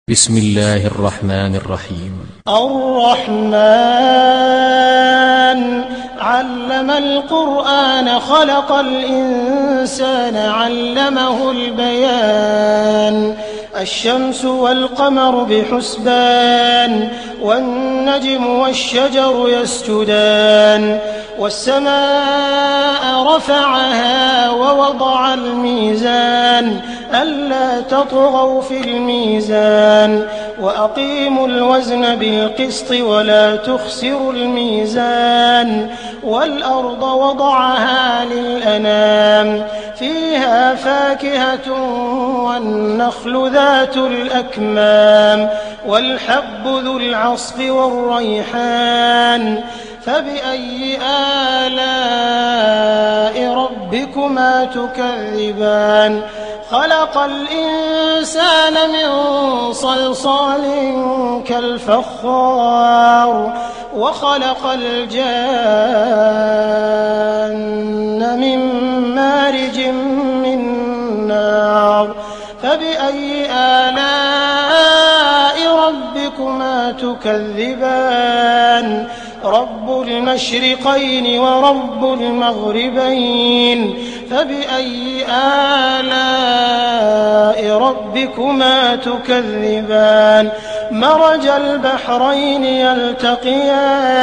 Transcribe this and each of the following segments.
بسم الله الرحمن الرحيم. الرحمن علم القرآن خلق الإنسان علمه البيان الشمس والقمر بحسبان والنجم والشجر يسجدان والسماء رفعها ووضع الميزان ألا تطغوا في الميزان وأقيموا الوزن بالقسط ولا تخسروا الميزان والأرض وضعها للأنام فيها فاكهة والنخل ذات الأكمام والحب ذو العصف والريحان فبأي آلاء ربكما تكذبان خلق الإنسان من صلصال كالفخار وخلق الجان من مارج من نار فبأي آلاء ربكما تكذبان رب المشرقين ورب المغربين فبأي آلاء ربكما تكذبان مرج البحرين يلتقيان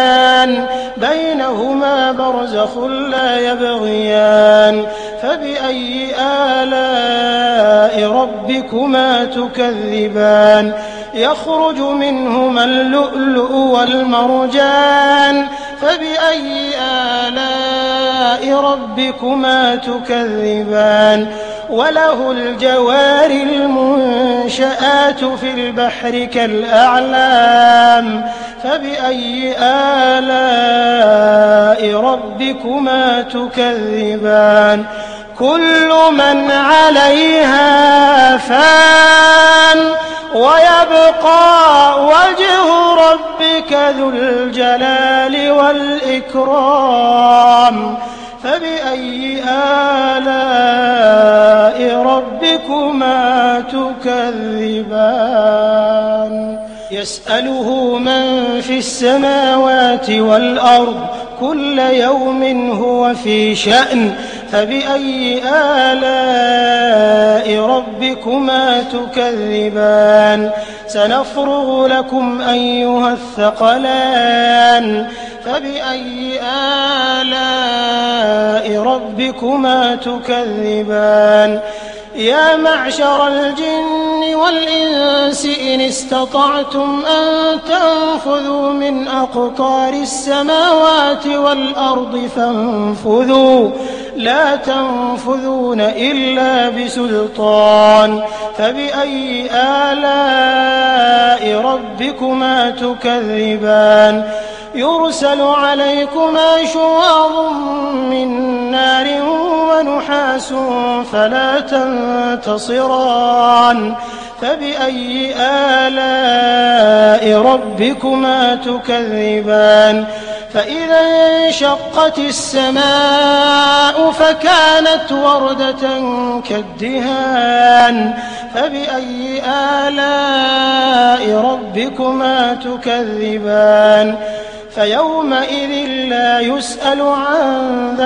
بينهما برزخ لا يبغيان فبأي آلاء ربكما تكذبان يخرج منهما اللؤلؤ والمرجان فبأي آلاء ربكما تكذبان وله الجوار المنشآت في البحر كالأعلام فبأي آلاء ربكما تكذبان كل من عليها فان ويبقى وجه ربك ذو الجلال والإكرام فبأي آلاء ربكما تكذبان يسأله من في السماوات والأرض كل يوم هو في شأن فبأي آلاء ربكما تكذبان سنفرغ لكم أيها الثقلان فبأي آلاء ربكما تكذبان يا معشر الجن والإنس إن استطعتم أن تنفذوا من أقطار السماوات والأرض فانفذوا لا تنفذون إلا بسلطان فبأي آلاء ربكما تكذبان يرسل عليكما شواظ من نار ونحاس فلا تنتصران فبأي آلاء ربكما تكذبان فإذا انشقت السماء فكانت وردة كالدهان فبأي آلاء ربكما تكذبان فيومئذ لا يسأل عن ذنب